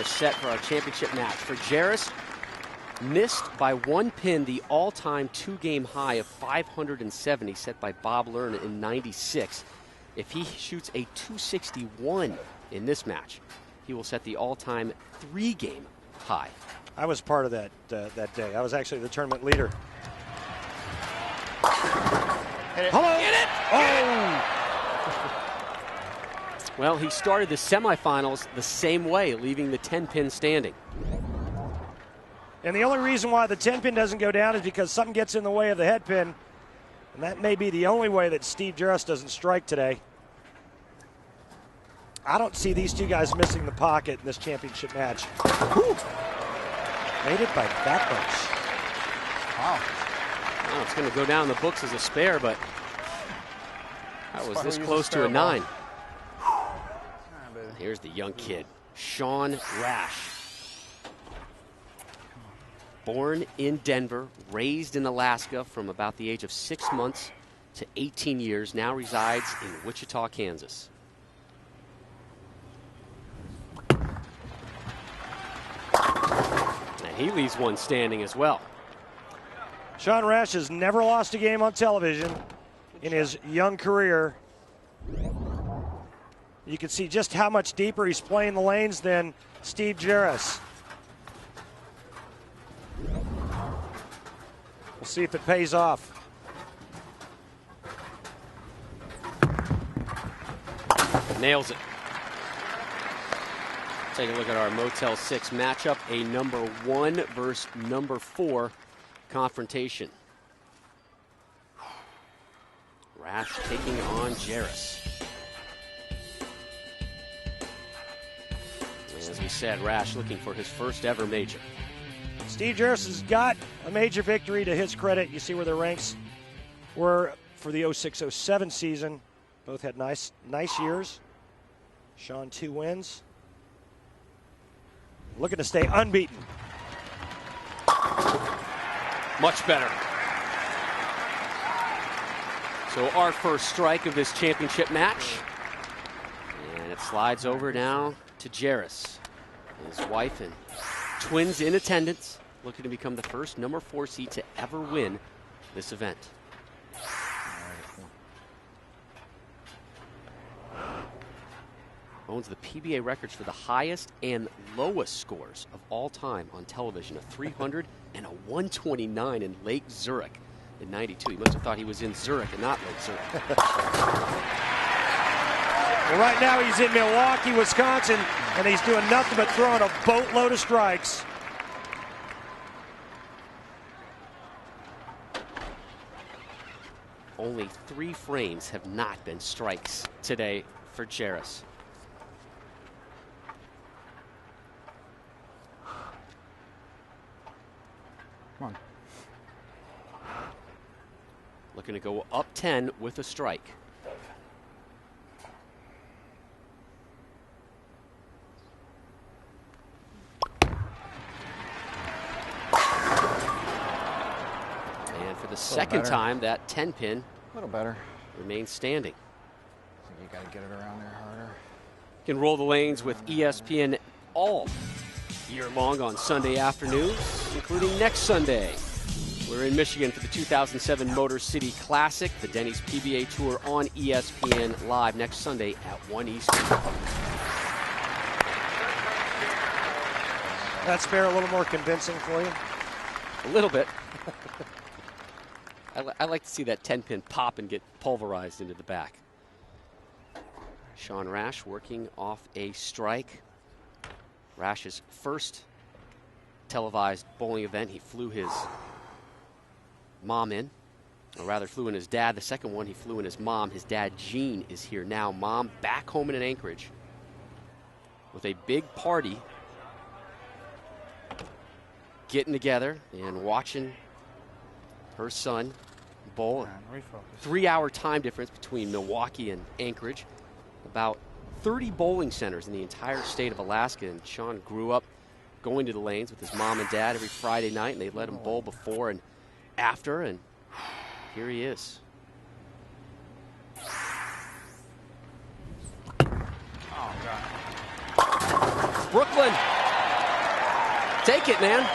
are set for our championship match. For Jaros, missed by 1 pin the all-time 2-game high of 570 set by Bob Lerner in '96. If he shoots a 261 in this match, he will set the all-time 3-game high. I was part of that day. I was actually the tournament leader. Hello. Get it! Oh! Well, he started the semifinals the same way, leaving the 10-pin standing. And the only reason why the 10-pin doesn't go down is because something gets in the way of the head pin. And that may be the only way that Steve Jaros doesn't strike today. I don't see these two guys missing the pocket in this championship match. Whew. Made it by that much. Wow. Well, it's going to go down in the books as a spare, but that was this close to a 9. Here's the young kid, Sean Rash. Born in Denver, raised in Alaska from about the age of 6 months to 18 years, now resides in Wichita, Kansas. And he leaves one standing as well. Sean Rash has never lost a game on television in his young career. You can see just how much deeper he's playing the lanes than Steve Jaros. We'll see if it pays off. Nails it. Take a look at our Motel 6 matchup, a number 1 versus number 4 confrontation. Rash taking on Jaros. As we said, Rash looking for his first ever major. Steve Jaros has got a major victory to his credit. You see where their ranks were for the 06-07 season. Both had nice years. Sean 2 wins. Looking to stay unbeaten. Much better. So our first strike of this championship match. And it slides over now to Jaros. His wife and twins in attendance, looking to become the first number 4 seed to ever win this event. Owns the PBA records for the highest and lowest scores of all time on television, a 300 and a 129 in Lake Zurich in '92. He must have thought he was in Zurich and not Lake Zurich. Well, right now he's in Milwaukee, Wisconsin, and he's doing nothing but throwing a boatload of strikes. Only 3 frames have not been strikes today for Jaros. Come on. Looking to go up 10 with a strike. And for the second time, that 10-pin A little better. remains standing. I think you got to get it around there harder. You can roll the lanes with ESPN all year long on Sunday afternoons, including next Sunday. We're in Michigan for the 2007 Motor City Classic, the Denny's PBA Tour on ESPN Live next Sunday at 1 Eastern. That spare a little more convincing for you? A little bit. I like to see that 10-pin pop and get pulverized into the back. Sean Rash working off a strike. Rash's first televised bowling event. He flew his mom in, or rather flew in his dad. The second one, he flew in his mom. His dad, Gene, is here now. Mom back home in Anchorage with a big party, getting together and watching her son bowl. 3-hour time difference between Milwaukee and Anchorage. About 30 bowling centers in the entire state of Alaska, and Sean grew up going to the lanes with his mom and dad every Friday night, and they let him bowl before and after, and here he is. Oh, God. Brooklyn Take it, man.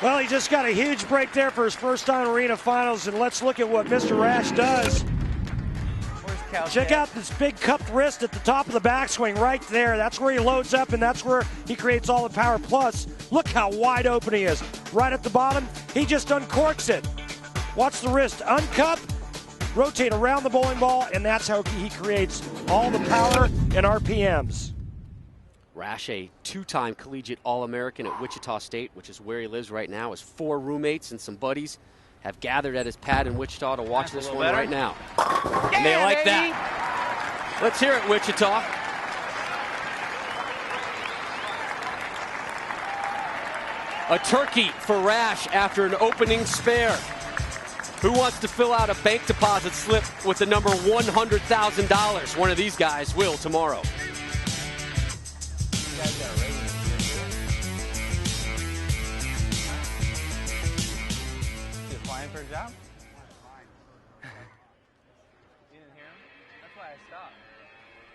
Well, he just got a huge break there for his first time arena finals, and let's look at what Mr. Rash does. Check out this big cupped wrist at the top of the backswing right there. That's where he loads up, and that's where he creates all the power. Plus, look how wide open he is. Right at the bottom, he just uncorks it. Watch the wrist uncup, rotate around the bowling ball, and that's how he creates all the power and RPMs. Rash, a two-time collegiate All-American at Wichita State, which is where he lives right now. His 4 roommates and some buddies have gathered at his pad in Wichita to watch this one right now. And they like that. Let's hear it, Wichita. A turkey for Rash after an opening spare. Who wants to fill out a bank deposit slip with the number $100,000? One of these guys will tomorrow. For a job? You didn't hear him? That's why I stopped.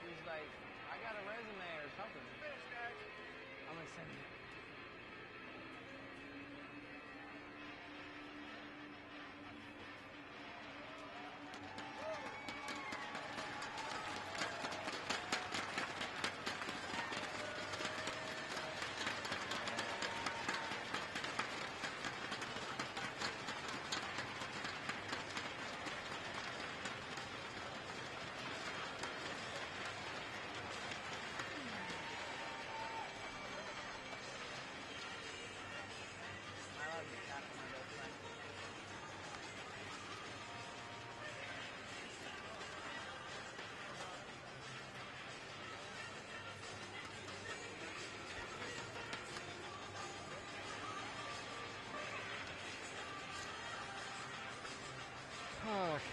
He was like, I got a resume or something. I'm gonna send you. Okay.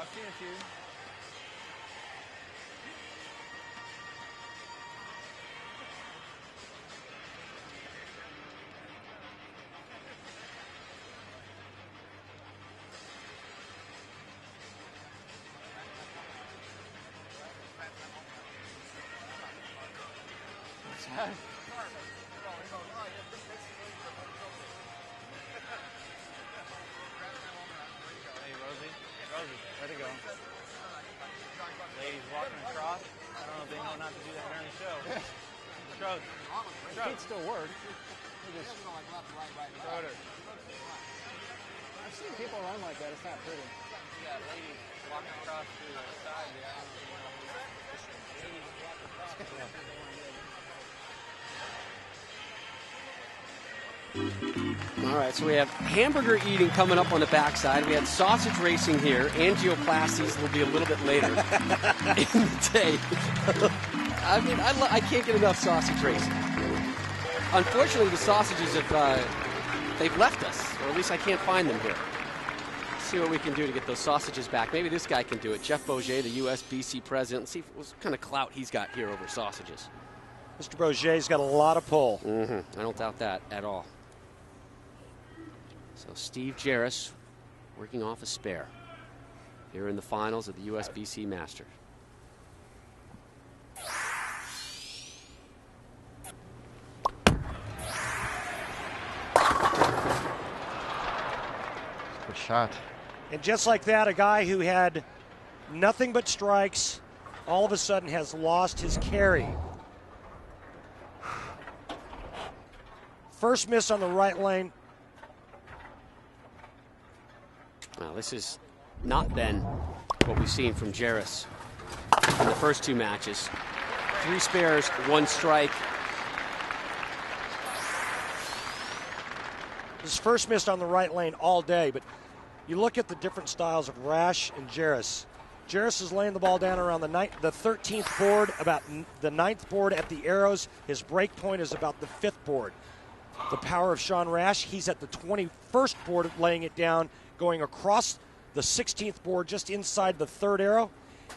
I've seen a few. Hey, Rosie. Rosie, where'd it go? Ladies walking across. I don't know if they know not to do that during the show. It still works. I've seen people run like that. It's not pretty. Yeah, ladies walking across to the side. Yeah. Ladies walking across. All right, so we have hamburger eating coming up on the backside. We had sausage racing here. Angioplasties will be a little bit later in the day. I mean, I can't get enough sausage racing. Unfortunately, the sausages have they've left us, or at least I can't find them here. Let's see what we can do to get those sausages back. Maybe this guy can do it. Jeff Boget, the USBC president. Let's see what kind of clout he's got here over sausages. Mr. Boget's got a lot of pull. I don't doubt that at all. So Steve Jaros working off a spare here in the finals of the USBC Masters. Good shot. And just like that, a guy who had nothing but strikes all of a sudden has lost his carry. First miss on the right lane. Well, this has not been what we've seen from Jaros in the first 2 matches. 3 spares, 1 strike. His first missed on the right lane all day, but you look at the different styles of Rash and Jaros. Jaros is laying the ball down around the 13th board, about the 9th board at the arrows. His break point is about the 5th board. The power of Sean Rash, he's at the 21st board laying it down, going across the 16th board just inside the third arrow,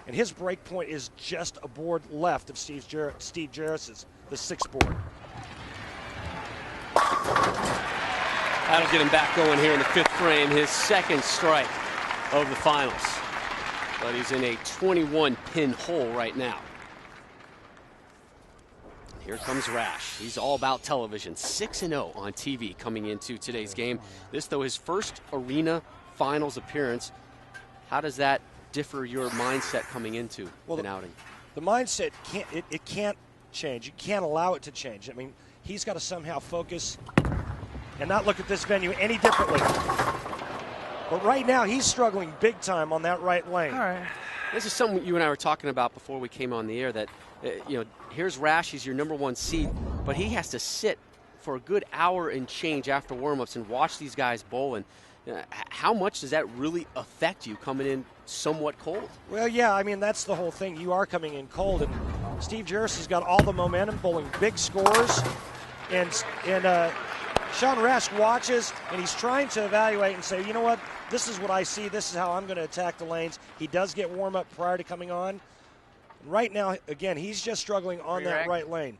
and his break point is just a board left of Steve Jaros's, the 6th board. That'll get him back going here in the 5th frame, his 2nd strike of the finals. But he's in a 21-pin hole right now. Here comes Rash. He's all about television. 6-0 on TV coming into today's game. This, though, his first arena finals appearance. How does that differ your mindset coming into an outing? The mindset can't change. You can't allow it to change. I mean, he's got to somehow focus and not look at this venue any differently. But right now, he's struggling big time on that right lane. All right. This is something you and I were talking about before we came on the air, that, here's Rash, he's your #1 seed, but he has to sit for a good hour and change after warm-ups and watch these guys bowl. And how much does that really affect you coming in somewhat cold? Well, yeah, I mean, that's the whole thing. You are coming in cold, and Steve Jaros has got all the momentum, bowling big scores, and Sean Rash watches, and he's trying to evaluate and say, you know what, this is what I see, this is how I'm going to attack the lanes. He does get warm-up prior to coming on. Right now, again, he's just struggling on that right lane.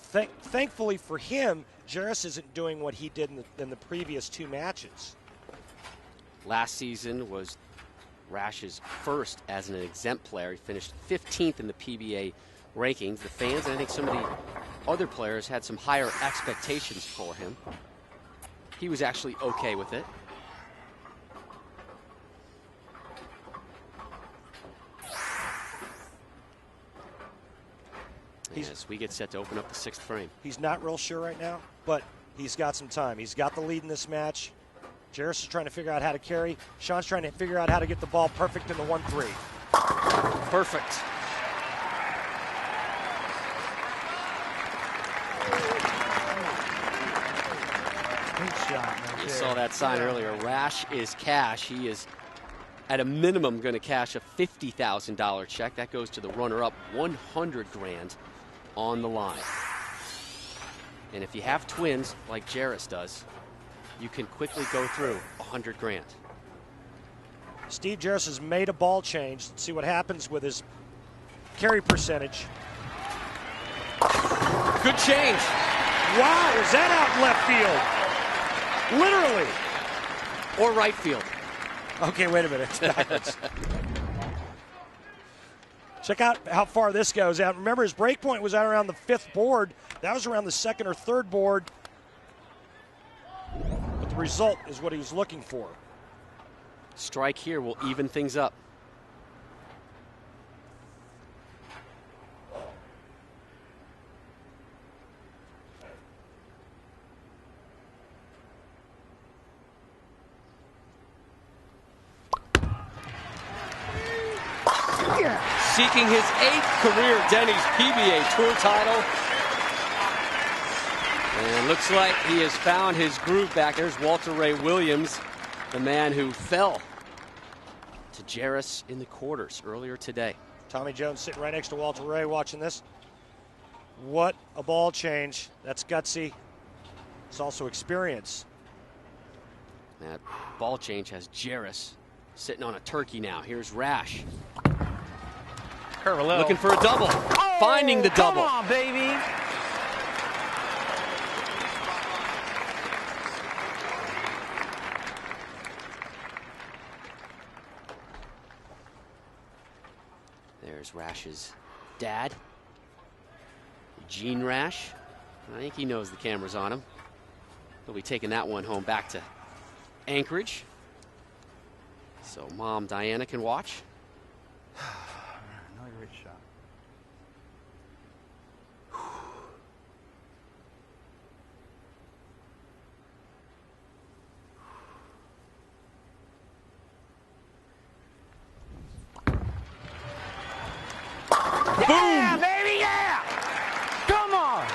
Thankfully for him, Jaros isn't doing what he did in the previous 2 matches. Last season was Rash's first as an exempt player. He finished 15th in the PBA rankings. The fans, and I think some of the other players, had some higher expectations for him. He was actually okay with it. As we get set to open up the 6th frame. He's not real sure right now, but he's got some time. He's got the lead in this match. Jaros is trying to figure out how to carry. Sean's trying to figure out how to get the ball perfect in the 1-3. Perfect. Good shot, man. You saw that sign earlier. Rash is cash. He is, at a minimum, going to cash a $50,000 check. That goes to the runner-up, 100 grand on the line. And if you have twins like Jaros does, you can quickly go through 100 grand. Steve Jaros has made a ball change. Let's see what happens with his carry percentage. Good change. Wow, is that out left field? Literally. Or right field. Okay, wait a minute. Check out how far this goes out. Remember, his break point was out around the 5th board. That was around the 2nd or 3rd board. But the result is what he was looking for. Strike here will even things up. Seeking his 8th career Denny's PBA Tour title. And looks like he has found his groove back. There's Walter Ray Williams, the man who fell to Jaros in the quarters earlier today. Tommy Jones sitting right next to Walter Ray watching this. What a ball change. That's gutsy. It's also experience. That ball change has Jaros sitting on a turkey now. Here's Rash. Curve a little. Looking for a double. Oh, finding the double. Come on, baby. There's Rash's dad, Gene Rash. I think he knows the camera's on him. He'll be taking that one home back to Anchorage, so Mom Diana can watch. Another great shot. Boom! Yeah, baby, yeah! Come on!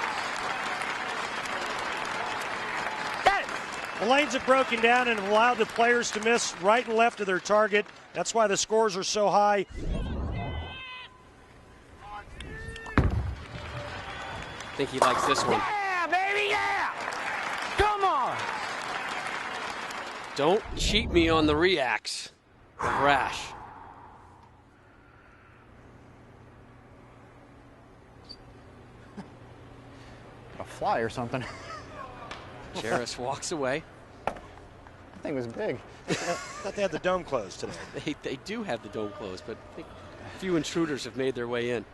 The lanes have broken down and have allowed the players to miss right and left of their target. That's why the scores are so high. I think he likes this one. Yeah, baby, yeah! Come on! Don't cheat me on the reacts. of Rash. A fly or something. Jaros walks away. That thing was big. I thought they had the dome closed today. They do have the dome closed, but I think a few intruders have made their way in.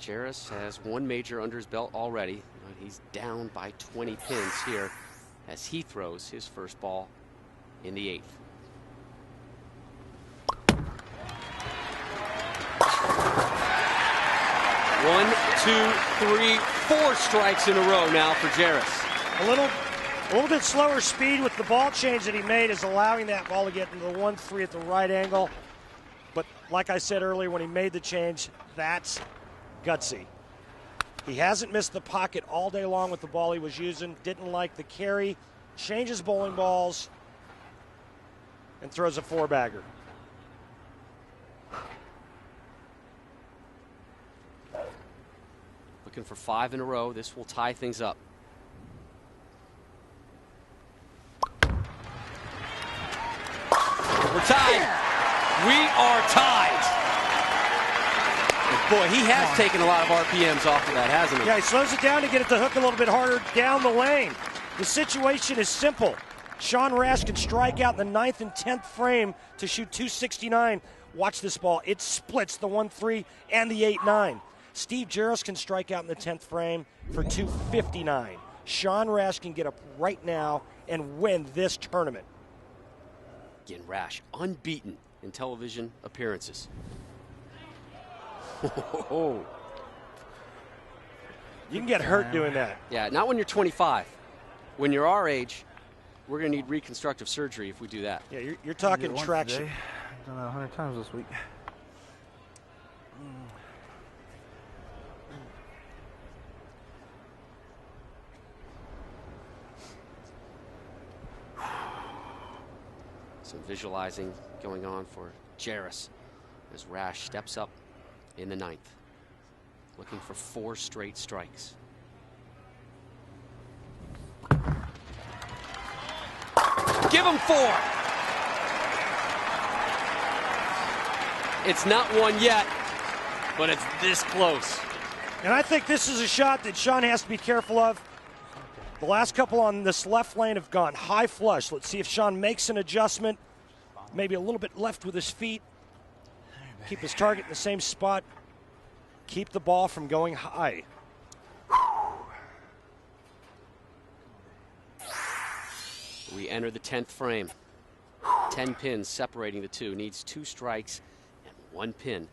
Jaros has one major under his belt already, but he's down by 20 pins here as he throws his first ball in the 8th. One, two, three, 4 strikes in a row now for Jaros. A little bit slower speed with the ball change that he made is allowing that ball to get into the 1-3 at the right angle. But like I said earlier, when he made the change, that's gutsy. He hasn't missed the pocket all day long with the ball he was using. Didn't like the carry, changes bowling balls, and throws a 4-bagger. Looking for 5 in a row. This will tie things up. We're tied. We are tied. And boy, he has taken a lot of RPMs off of that, hasn't he? Yeah, he slows it down to get it to hook a little bit harder down the lane. The situation is simple. Sean Rash can strike out in the 9th and 10th frame to shoot 269. Watch this ball. It splits the 1-3 and the 8-9. Steve Jaros can strike out in the 10th frame for 259. Sean Rash can get up right now and win this tournament. Again, Rash unbeaten in television appearances. You can get hurt doing that. Yeah, not when you're 25. When you're our age, we're going to need reconstructive surgery if we do that. Yeah, you're talking traction. I've done that 100 times this week. Some visualizing going on for Jaros as Rash steps up in the 9th, looking for 4 straight strikes. Give him 4. It's not one yet, but it's this close. And I think this is a shot that Sean has to be careful of. The last couple on this left lane have gone high flush. Let's see if Sean makes an adjustment. Maybe a little bit left with his feet. Keep his target in the same spot. Keep the ball from going high. We enter the 10th frame. 10 pins separating the two. Needs 2 strikes and 1 pin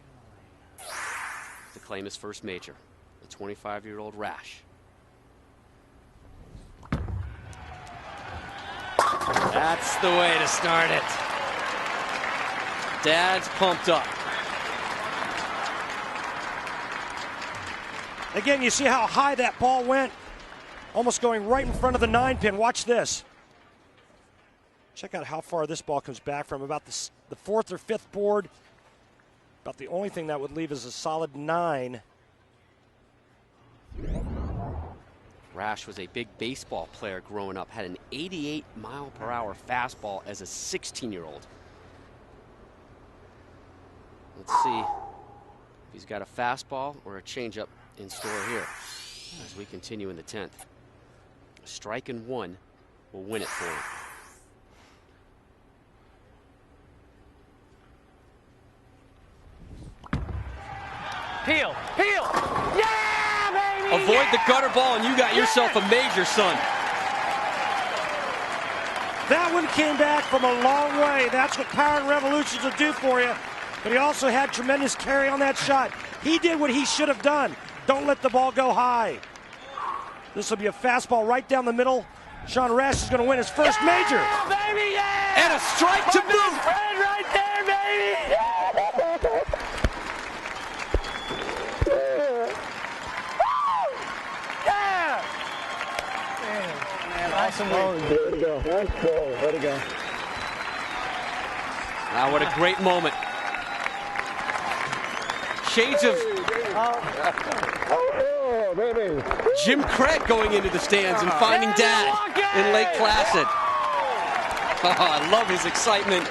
to claim his first major. The 25-year-old Rash. That's the way to start it. Dad's pumped up. Again, you see how high that ball went? Almost going right in front of the 9-pin. Watch this. Check out how far this ball comes back from. About the 4th or 5th board. About the only thing that would leave is a solid 9. Rash was a big baseball player growing up. Had an 88-mile-per-hour fastball as a 16-year-old. Let's see if he's got a fastball or a changeup in store here as we continue in the 10th. A strike and 1 will win it for him. Peel! Peel! Yeah, baby! Avoid the gutter ball and you got yourself a major, son. That one came back from a long way. That's what power and revolutions will do for you. But he also had tremendous carry on that shot. He did what he should have done. Don't let the ball go high. This will be a fastball right down the middle. Sean Rash is going to win his first major. Yeah, baby, yeah! And a strike to boot. Friend right there, baby! Yeah! Man, awesome week. Way to go. Way to go. Ah, what a great moment. Shades of go, baby. Jim Craig going into the stands and finding Dad in Lake Placid. Oh, I love his excitement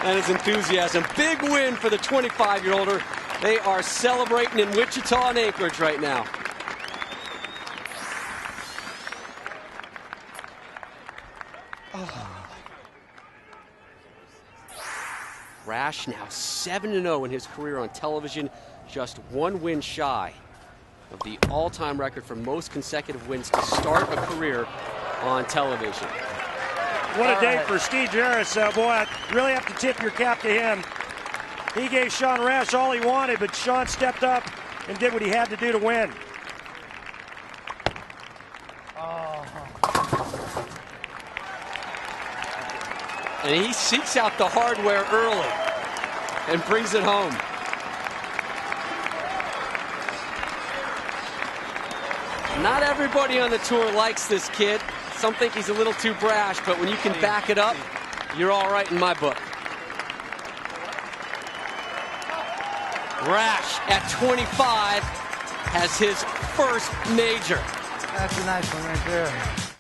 and his enthusiasm. Big win for the 25-year-older. They are celebrating in Wichita and Anchorage right now. Rash now 7-0 in his career on television, just one win shy of the all-time record for most consecutive wins to start a career on television. What a day for Steve Jaros. Boy, I really have to tip your cap to him. He gave Sean Rash all he wanted, but Sean stepped up and did what he had to do to win. And he seeks out the hardware early and brings it home. Not everybody on the tour likes this kid. Some think he's a little too brash, but when you can back it up, you're all right in my book. Rash at 25 has his first major. That's a nice one right there.